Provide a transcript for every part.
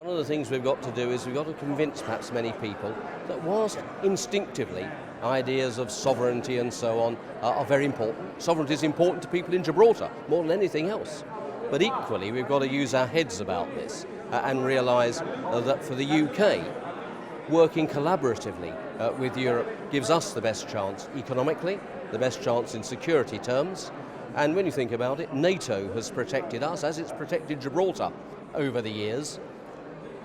One of the things we've got to do is we've got to convince perhaps many people that whilst instinctively ideas of sovereignty and so on are very important, sovereignty is important to people in Gibraltar more than anything else. But equally we've got to use our heads about this and realise that for the UK, working collaboratively with Europe gives us the best chance economically, the best chance in security terms. And when you think about it, NATO has protected us as it's protected Gibraltar over the years.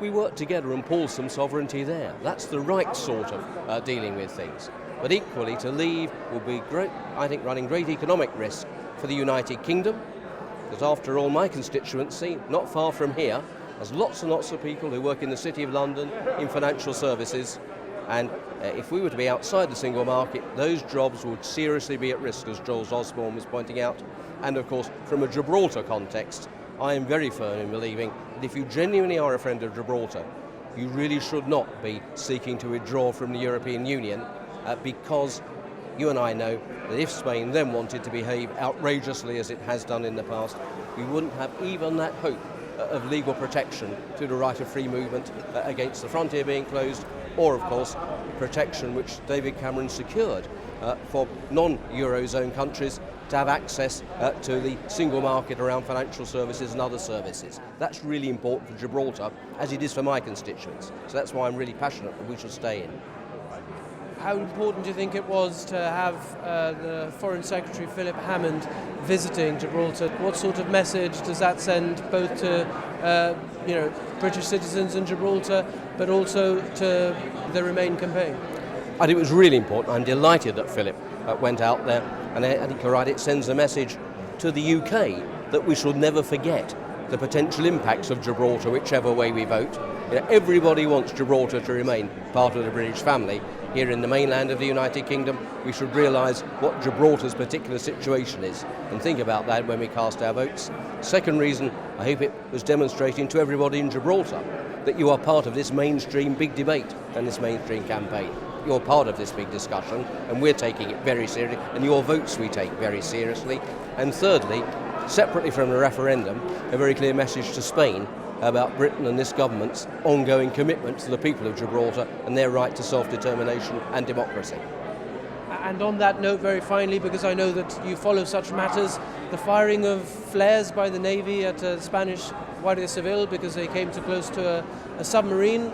We work together and pull some sovereignty there. That's the right sort of dealing with things. But equally, to leave will be great, I think, running great economic risk for the United Kingdom, because after all, my constituency, not far from here, has lots and lots of people who work in the City of London in financial services, and if we were to be outside the single market, those jobs would seriously be at risk, as George Osborne was pointing out. And of course, from a Gibraltar context, I am very firm in believing that if you genuinely are a friend of Gibraltar, you really should not be seeking to withdraw from the European Union, because you and I know that if Spain then wanted to behave outrageously as it has done in the past, we wouldn't have even that hope of legal protection to the right of free movement against the frontier being closed, or of course protection which David Cameron secured for non-Eurozone countries to have access to the single market around financial services and other services. That's really important for Gibraltar, as it is for my constituents. So that's why I'm really passionate that we should stay in. How important do you think it was to have the Foreign Secretary Philip Hammond visiting Gibraltar? What sort of message does that send both to British citizens in Gibraltar, but also to the Remain campaign? I think it was really important. I'm delighted that Philip went out there, and I think you're right, it sends a message to the UK that we should never forget the potential impacts of Gibraltar whichever way we vote. Everybody wants Gibraltar to remain part of the British family. Here in the mainland of the United Kingdom, we should realise what Gibraltar's particular situation is and think about that when we cast our votes. Second reason, I hope it was demonstrating to everybody in Gibraltar that you are part of this mainstream big debate and this mainstream campaign. You're part of this big discussion, and we're taking it very seriously, and your votes we take very seriously. And thirdly, separately from the referendum, a very clear message to Spain about Britain and this government's ongoing commitment to the people of Gibraltar and their right to self-determination and democracy. And on that note, very finally, because I know that you follow such matters, the firing of flares by the Navy at a Spanish Guardia Civil because they came too close to a submarine.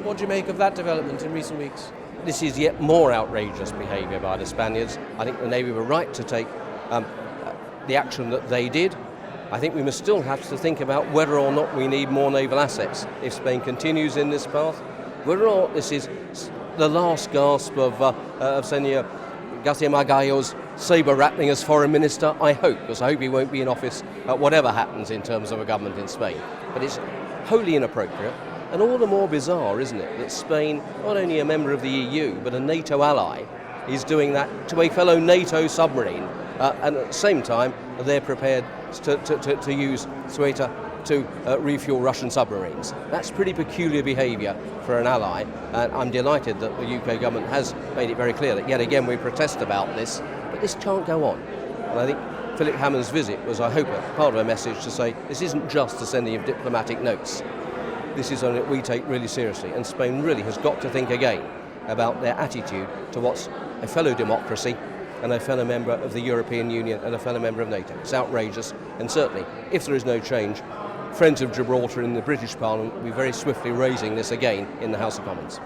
What do you make of that development in recent weeks? This is yet more outrageous behaviour by the Spaniards. I think the Navy were right to take the action that they did. I think we must still have to think about whether or not we need more naval assets if Spain continues in this path, whether or not this is the last gasp of Senor Garcia Margallo's sabre-rattling as foreign minister. I hope, because I hope he won't be in office whatever happens in terms of a government in Spain. But it's wholly inappropriate, and all the more bizarre, isn't it, that Spain, not only a member of the EU but a NATO ally, is doing that to a fellow NATO submarine, and at the same time they're prepared to use Ceuta to refuel Russian submarines. That's pretty peculiar behaviour for an ally, and I'm delighted that the UK government has made it very clear that yet again we protest about this, but this can't go on. And I think Philip Hammond's visit was, I hope, part of a message to say this isn't just the sending of diplomatic notes. This is something that we take really seriously, and Spain really has got to think again about their attitude to what's a fellow democracy and a fellow member of the European Union and a fellow member of NATO. It's outrageous, and certainly, if there is no change, Friends of Gibraltar in the British Parliament will be very swiftly raising this again in the House of Commons.